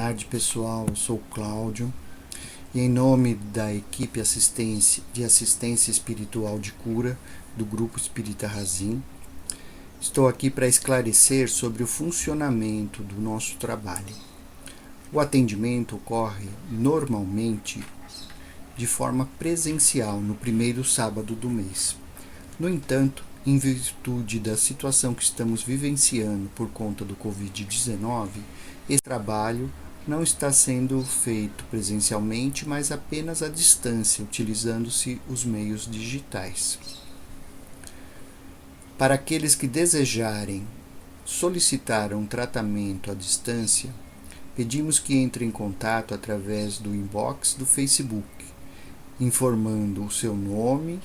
tarde, pessoal. Eu sou o Cláudio e, em nome da equipe de assistência espiritual de cura do Grupo Espírita Razim, estou aqui para esclarecer sobre o funcionamento do nosso trabalho. O atendimento ocorre normalmente de forma presencial no primeiro sábado do mês. No entanto, em virtude da situação que estamos vivenciando por conta do Covid-19, esse trabalho não está sendo feito presencialmente, mas apenas à distância, utilizando-se os meios digitais. Para aqueles que desejarem solicitar um tratamento à distância, pedimos que entrem em contato através do inbox do Facebook, informando o seu nome,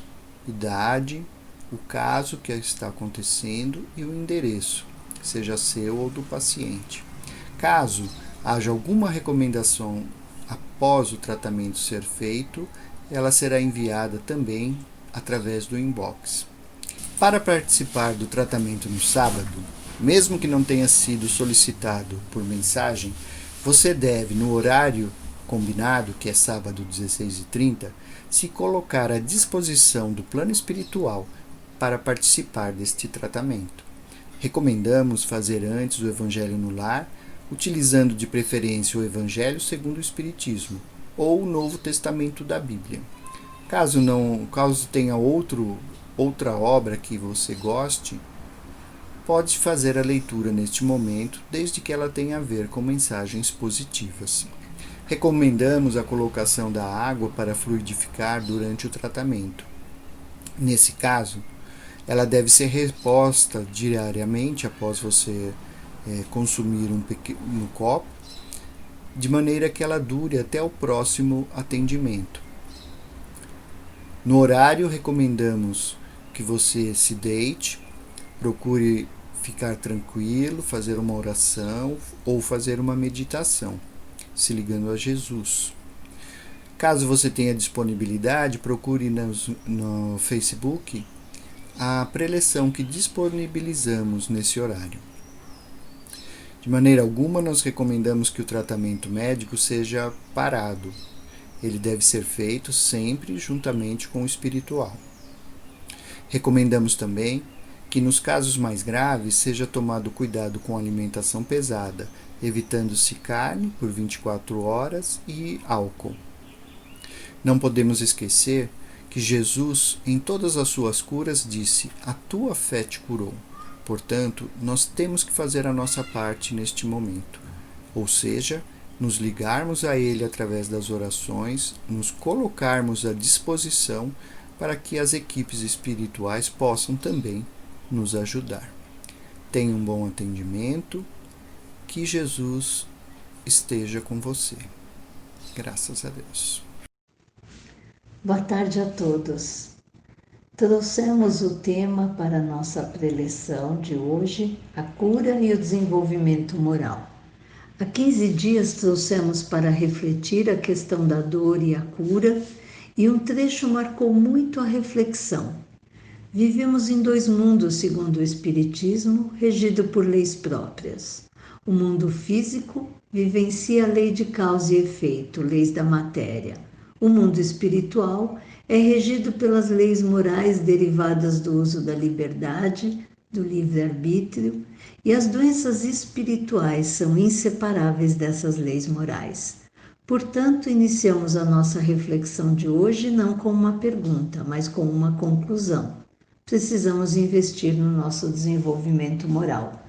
idade, o caso que está acontecendo e o endereço, seja seu ou do paciente. Caso haja alguma recomendação após o tratamento ser feito, ela será enviada também através do inbox. Para participar do tratamento no sábado, mesmo que não tenha sido solicitado por mensagem, você deve, no horário combinado, que é sábado 16h30, se colocar à disposição do plano espiritual para participar deste tratamento. Recomendamos fazer antes o Evangelho no Lar, utilizando de preferência o Evangelho segundo o Espiritismo ou o Novo Testamento da Bíblia. Caso tenha outra obra que você goste, pode fazer a leitura neste momento, desde que ela tenha a ver com mensagens positivas. Recomendamos a colocação da água para fluidificar durante o tratamento. Nesse caso, ela deve ser reposta diariamente após você consumir um pequeno copo, de maneira que ela dure até o próximo atendimento. No horário, recomendamos que você se deite, procure ficar tranquilo, fazer uma oração ou fazer uma meditação, se ligando a Jesus. Caso você tenha disponibilidade, procure no Facebook a preleção que disponibilizamos nesse horário. De maneira alguma, nós recomendamos que o tratamento médico seja parado. Ele deve ser feito sempre juntamente com o espiritual. Recomendamos também que, nos casos mais graves, seja tomado cuidado com a alimentação pesada, evitando-se carne por 24 horas e álcool. Não podemos esquecer que Jesus, em todas as suas curas, disse: "A tua fé te curou". Portanto, nós temos que fazer a nossa parte neste momento, ou seja, nos ligarmos a Ele através das orações, nos colocarmos à disposição para que as equipes espirituais possam também nos ajudar. Tenha um bom atendimento, que Jesus esteja com você. Graças a Deus. Boa tarde a todos. Trouxemos o tema para a nossa preleção de hoje, a cura e o desenvolvimento moral. Há 15 dias trouxemos para refletir a questão da dor e a cura, e um trecho marcou muito a reflexão. Vivemos em dois mundos, segundo o Espiritismo, regido por leis próprias. O mundo físico vivencia a lei de causa e efeito, leis da matéria. O mundo espiritual é regido pelas leis morais derivadas do uso da liberdade, do livre-arbítrio, e as doenças espirituais são inseparáveis dessas leis morais. Portanto, iniciamos a nossa reflexão de hoje não com uma pergunta, mas com uma conclusão. Precisamos investir no nosso desenvolvimento moral.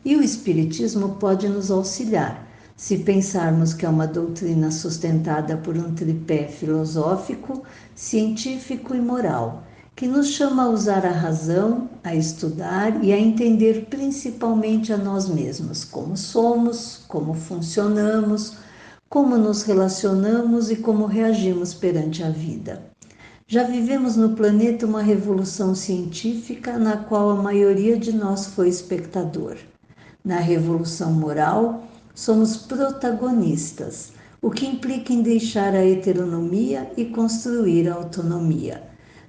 E o Espiritismo pode nos auxiliar, se pensarmos que é uma doutrina sustentada por um tripé filosófico, científico e moral, que nos chama a usar a razão, a estudar e a entender principalmente a nós mesmos, como somos, como funcionamos, como nos relacionamos e como reagimos perante a vida. Já vivemos no planeta uma revolução científica na qual a maioria de nós foi espectador. Na revolução moral, somos protagonistas, o que implica em deixar a heteronomia e construir a autonomia.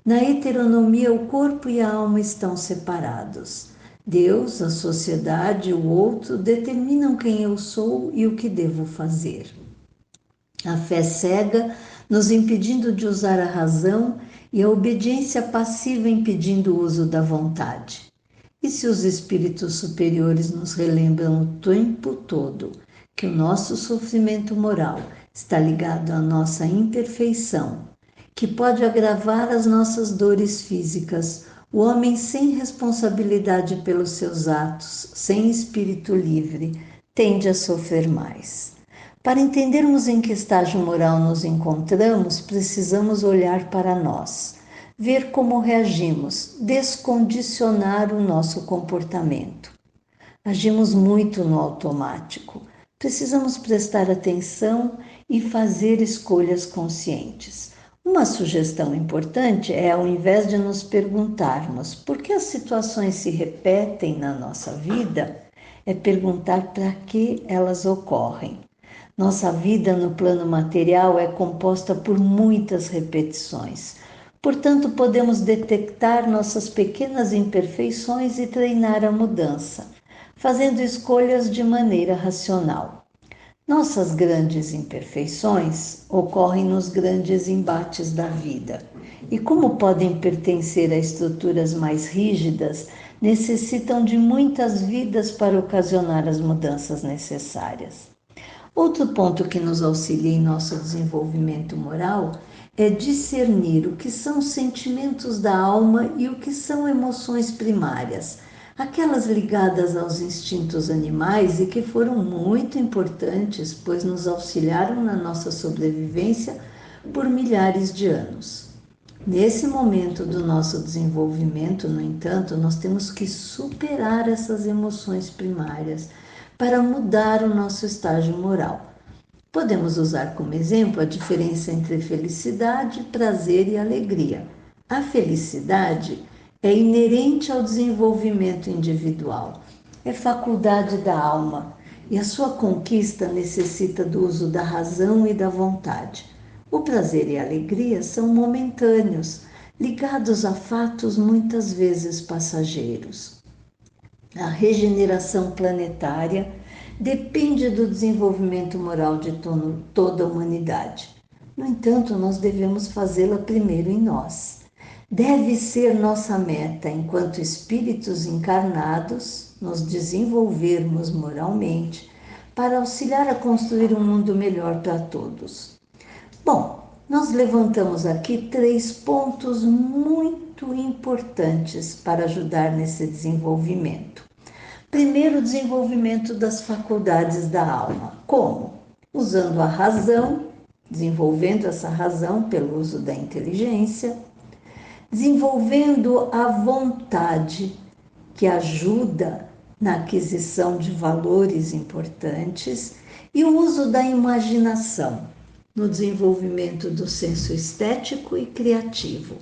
Na heteronomia, o corpo e a alma estão separados. Deus, a sociedade e o outro determinam quem eu sou e o que devo fazer. A fé cega nos impedindo de usar a razão e a obediência passiva impedindo o uso da vontade. E se os espíritos superiores nos relembram o tempo todo que o nosso sofrimento moral está ligado à nossa imperfeição, que pode agravar as nossas dores físicas, o homem sem responsabilidade pelos seus atos, sem espírito livre, tende a sofrer mais. Para entendermos em que estágio moral nos encontramos, precisamos olhar para nós, ver como reagimos, descondicionar o nosso comportamento. Agimos muito no automático. Precisamos prestar atenção e fazer escolhas conscientes. Uma sugestão importante é, ao invés de nos perguntarmos por que as situações se repetem na nossa vida, é perguntar para que elas ocorrem. Nossa vida no plano material é composta por muitas repetições. Portanto, podemos detectar nossas pequenas imperfeições e treinar a mudança, fazendo escolhas de maneira racional. Nossas grandes imperfeições ocorrem nos grandes embates da vida e, como podem pertencer a estruturas mais rígidas, necessitam de muitas vidas para ocasionar as mudanças necessárias. Outro ponto que nos auxilia em nosso desenvolvimento moral é discernir o que são sentimentos da alma e o que são emoções primárias, aquelas ligadas aos instintos animais e que foram muito importantes, pois nos auxiliaram na nossa sobrevivência por milhares de anos. Nesse momento do nosso desenvolvimento, no entanto, nós temos que superar essas emoções primárias para mudar o nosso estágio moral. Podemos usar como exemplo a diferença entre felicidade, prazer e alegria. A felicidade é inerente ao desenvolvimento individual, é faculdade da alma e a sua conquista necessita do uso da razão e da vontade. O prazer e a alegria são momentâneos, ligados a fatos muitas vezes passageiros. A regeneração planetária depende do desenvolvimento moral de toda a humanidade. No entanto, nós devemos fazê-la primeiro em nós. Deve ser nossa meta, enquanto espíritos encarnados, nos desenvolvermos moralmente para auxiliar a construir um mundo melhor para todos. Bom, nós levantamos aqui 3 pontos muito importantes para ajudar nesse desenvolvimento. Primeiro, o desenvolvimento das faculdades da alma. Como? Usando a razão, desenvolvendo essa razão pelo uso da inteligência, desenvolvendo a vontade, que ajuda na aquisição de valores importantes, e o uso da imaginação, no desenvolvimento do senso estético e criativo.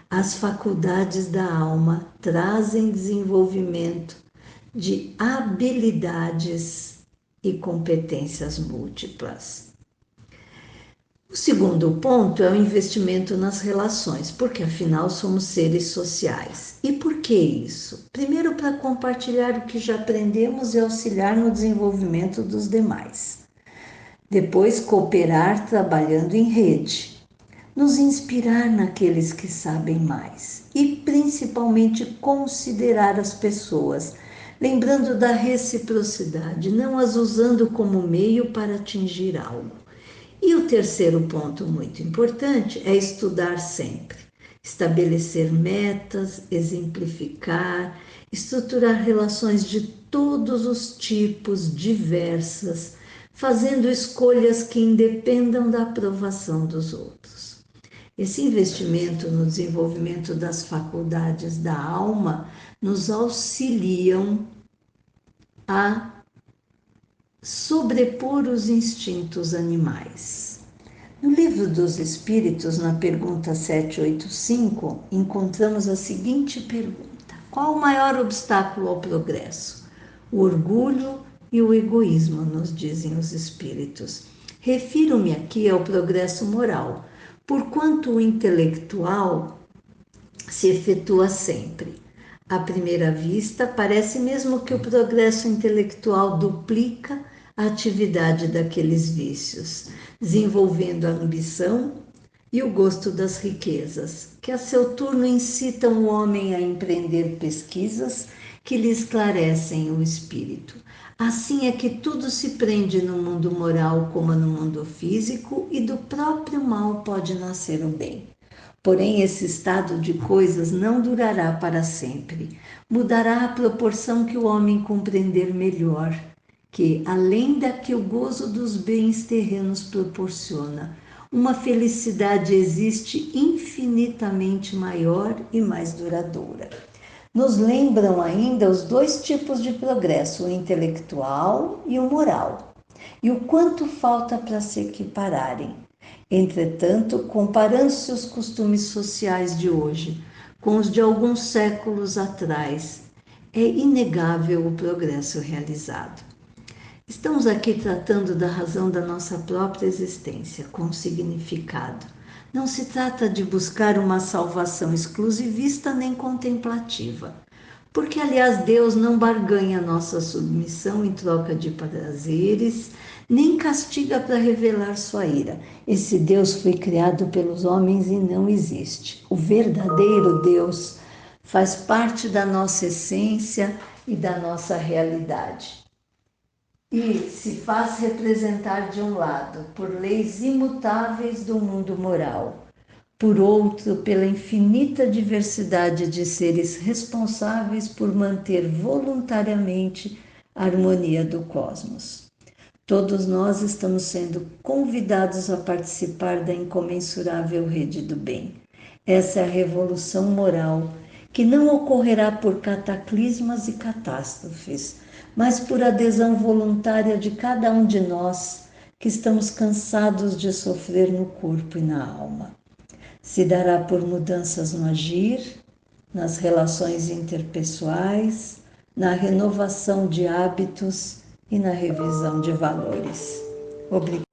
As faculdades da alma trazem desenvolvimento de habilidades e competências múltiplas. O segundo ponto é o investimento nas relações, porque afinal somos seres sociais. E por que isso? Primeiro, para compartilhar o que já aprendemos e auxiliar no desenvolvimento dos demais. Depois, cooperar trabalhando em rede, nos inspirar naqueles que sabem mais e principalmente considerar as pessoas, lembrando da reciprocidade, não as usando como meio para atingir algo. E o terceiro ponto muito importante é estudar sempre, estabelecer metas, exemplificar, estruturar relações de todos os tipos, diversas, fazendo escolhas que independam da aprovação dos outros. Esse investimento no desenvolvimento das faculdades da alma nos auxiliam a sobrepor os instintos animais. No Livro dos Espíritos, na pergunta 785, encontramos a seguinte pergunta: qual o maior obstáculo ao progresso? O orgulho e o egoísmo, nos dizem os espíritos. Refiro-me aqui ao progresso moral, porquanto o intelectual se efetua sempre. À primeira vista, parece mesmo que o progresso intelectual duplica a atividade daqueles vícios, desenvolvendo a ambição e o gosto das riquezas, que a seu turno incitam o homem a empreender pesquisas que lhe esclarecem o espírito. Assim é que tudo se prende no mundo moral como no mundo físico, e do próprio mal pode nascer o bem. Porém, esse estado de coisas não durará para sempre. Mudará à proporção que o homem compreender melhor que, além da que o gozo dos bens terrenos proporciona, uma felicidade existe infinitamente maior e mais duradoura. Nos lembram ainda os dois tipos de progresso, o intelectual e o moral, e o quanto falta para se equipararem. Entretanto, comparando-se os costumes sociais de hoje com os de alguns séculos atrás, é inegável o progresso realizado. Estamos aqui tratando da razão da nossa própria existência, com significado. Não se trata de buscar uma salvação exclusivista nem contemplativa, porque, aliás, Deus não barganha nossa submissão em troca de prazeres, nem castiga para revelar sua ira. Esse Deus foi criado pelos homens e não existe. O verdadeiro Deus faz parte da nossa essência e da nossa realidade. E se faz representar de um lado por leis imutáveis do mundo moral, por outro pela infinita diversidade de seres responsáveis por manter voluntariamente a harmonia do cosmos. Todos nós estamos sendo convidados a participar da incomensurável rede do bem. Essa é a revolução moral, que não ocorrerá por cataclismas e catástrofes, mas por adesão voluntária de cada um de nós, que estamos cansados de sofrer no corpo e na alma. Se dará por mudanças no agir, nas relações interpessoais, na renovação de hábitos e na revisão de valores. Obrigada.